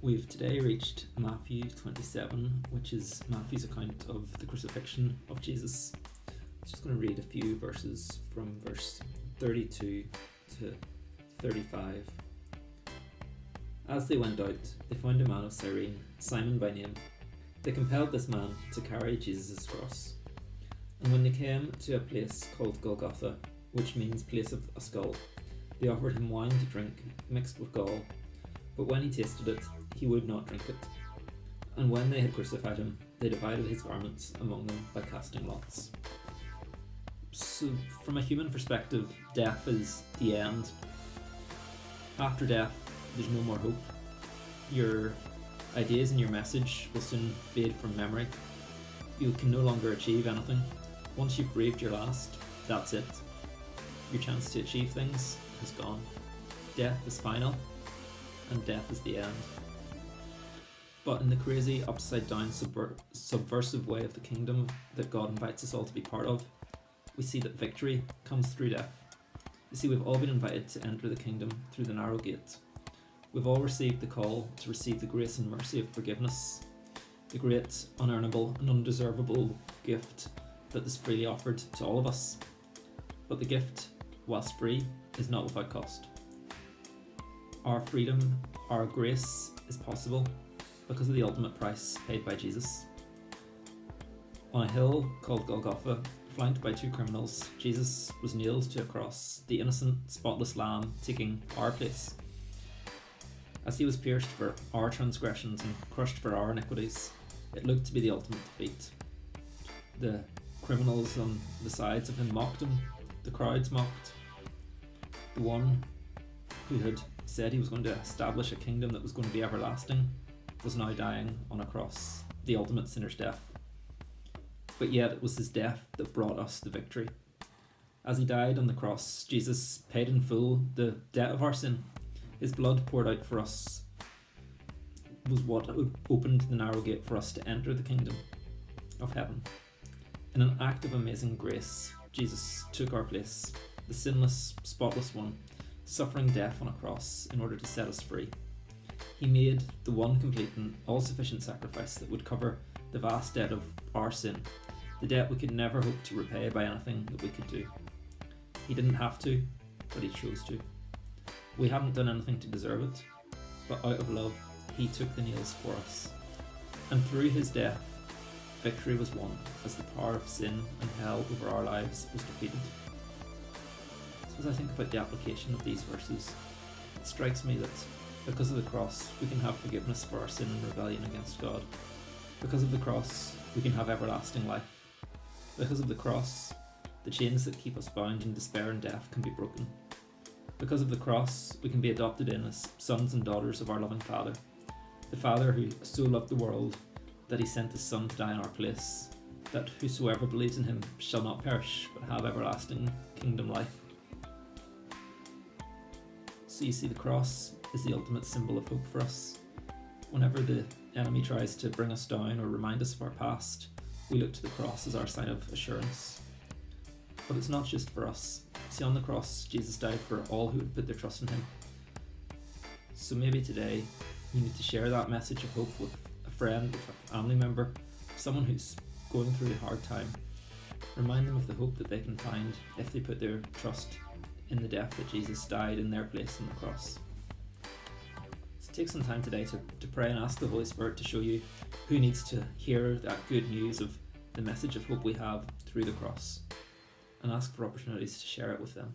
We've today reached Matthew 27, which is Matthew's account of the crucifixion of Jesus. I'm just going to read a few verses from verse 32 to 35. As they went out, they found a man of Cyrene, Simon by name. They compelled this man to carry Jesus' cross. And when they came to a place called Golgotha, which means place of a skull, they offered him wine to drink mixed with gall. But when he tasted it, he would not drink it. And when they had crucified him, they divided his garments among them by casting lots. So, from a human perspective, death is the end. After death, there's no more hope. Your ideas and your message will soon fade from memory. You can no longer achieve anything. Once you've breathed your last, that's it. Your chance to achieve things has gone. Death is final, and death is the end. But in the crazy, upside down, subversive way of the kingdom that God invites us all to be part of, we see that victory comes through death. You see, we've all been invited to enter the kingdom through the narrow gate. We've all received the call to receive the grace and mercy of forgiveness, the great, unearnable and undeservable gift that is freely offered to all of us. But the gift, whilst free, is not without cost. Our freedom, our grace is possible because of the ultimate price paid by Jesus. On a hill called Golgotha, flanked by two criminals, Jesus was nailed to a cross, the innocent, spotless lamb taking our place. As he was pierced for our transgressions and crushed for our iniquities, it looked to be the ultimate defeat. The criminals on the sides of him mocked him, the crowds mocked. The one who had said he was going to establish a kingdom that was going to be everlasting was now dying on a cross, the ultimate sinner's death. But yet it was his death that brought us the victory. As he died on the cross, Jesus paid in full the debt of our sin. His blood poured out for us was what opened the narrow gate for us to enter the kingdom of heaven. In an act of amazing grace, Jesus took our place, the sinless, spotless one, suffering death on a cross in order to set us free. He made the one complete and all-sufficient sacrifice that would cover the vast debt of our sin, the debt we could never hope to repay by anything that we could do. He didn't have to, but he chose to. We hadn't done anything to deserve it, but out of love, he took the nails for us. And through his death, victory was won as the power of sin and hell over our lives was defeated. So as I think about the application of these verses, it strikes me that because of the cross, we can have forgiveness for our sin and rebellion against God. Because of the cross, we can have everlasting life. Because of the cross, the chains that keep us bound in despair and death can be broken. Because of the cross, we can be adopted in as sons and daughters of our loving Father, the Father who so loved the world that he sent his Son to die in our place, that whosoever believes in him shall not perish, but have everlasting kingdom life. So you see, the cross is the ultimate symbol of hope for us. Whenever the enemy tries to bring us down or remind us of our past, we look to the cross as our sign of assurance. But it's not just for us. See, on the cross, Jesus died for all who would put their trust in him. So maybe today, you need to share that message of hope with a friend, with a family member, someone who's going through a hard time. Remind them of the hope that they can find if they put their trust in the death that Jesus died in their place on the cross. So take some time today to pray and ask the Holy Spirit to show you who needs to hear that good news of the message of hope we have through the cross, and ask for opportunities to share it with them.